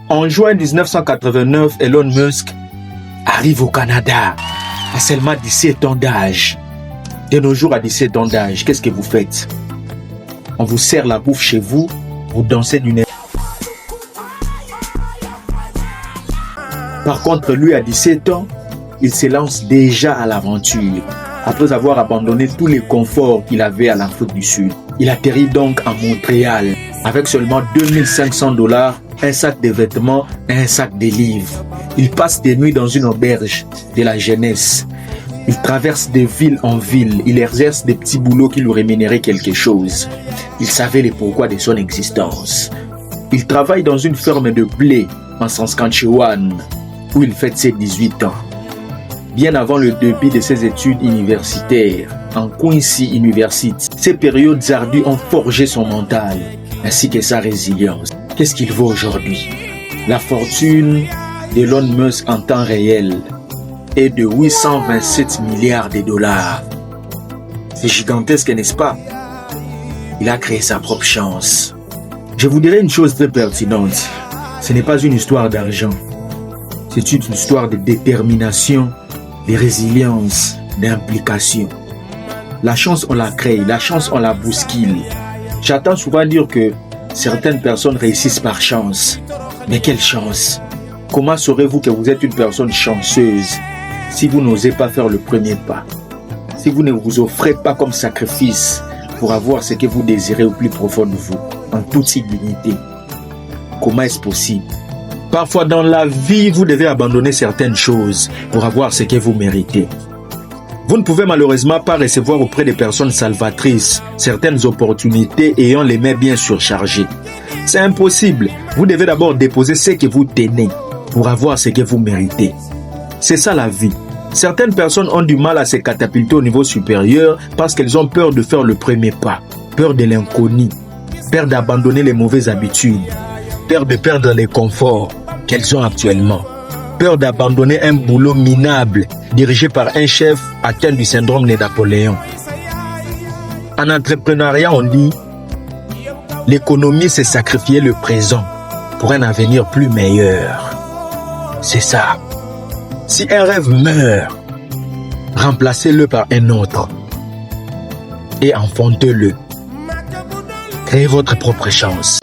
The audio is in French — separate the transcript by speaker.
Speaker 1: En juin 1989, Elon Musk arrive au Canada à seulement 17 ans d'âge. De nos jours, à 17 ans d'âge, qu'est-ce que vous faites? On vous sert la bouffe chez vous, vous dansez d'une... Par contre, lui, à 17 ans, il se lance déjà à l'aventure, après avoir abandonné tous les conforts qu'il avait à l'Afrique du Sud. Il atterrit donc à Montréal, avec seulement $2500, un sac de vêtements et un sac de livres. Il passe des nuits dans une auberge de la jeunesse. Il traverse de ville en ville. Il exerce des petits boulots qui lui rémunéraient quelque chose. Il savait le pourquoi de son existence. Il travaille dans une ferme de blé en Saskatchewan, où il fête ses 18 ans. Bien avant le début de ses études universitaires en Quincy University, ces périodes ardues ont forgé son mental, ainsi que sa résilience. Qu'est-ce qu'il vaut aujourd'hui? La fortune d'Elon Musk en temps réel est de 827 milliards de dollars. C'est gigantesque, n'est-ce pas? Il a créé sa propre chance. Je vous dirai une chose très pertinente. Ce n'est pas une histoire d'argent. C'est une histoire de détermination, de résilience, d'implication. La chance, on la crée. La chance, on la bouscule. J'entends souvent dire que certaines personnes réussissent par chance. Mais quelle chance! Comment saurez-vous que vous êtes une personne chanceuse si vous n'osez pas faire le premier pas? Si vous ne vous offrez pas comme sacrifice pour avoir ce que vous désirez au plus profond de vous, en toute dignité. Comment est-ce possible? Parfois dans la vie, vous devez abandonner certaines choses pour avoir ce que vous méritez. Vous ne pouvez malheureusement pas recevoir auprès des personnes salvatrices certaines opportunités ayant les mains bien surchargées. C'est impossible. Vous devez d'abord déposer ce que vous tenez pour avoir ce que vous méritez. C'est ça la vie. Certaines personnes ont du mal à se catapulter au niveau supérieur parce qu'elles ont peur de faire le premier pas, peur de l'inconnu, peur d'abandonner les mauvaises habitudes, peur de perdre les conforts qu'elles ont actuellement, peur d'abandonner un boulot minable dirigé par un chef atteint du syndrome de Napoléon. En entrepreneuriat, on dit l'économie, c'est sacrifier le présent pour un avenir plus meilleur. C'est ça. Si un rêve meurt, remplacez-le par un autre et enfantez-le. Créez votre propre chance.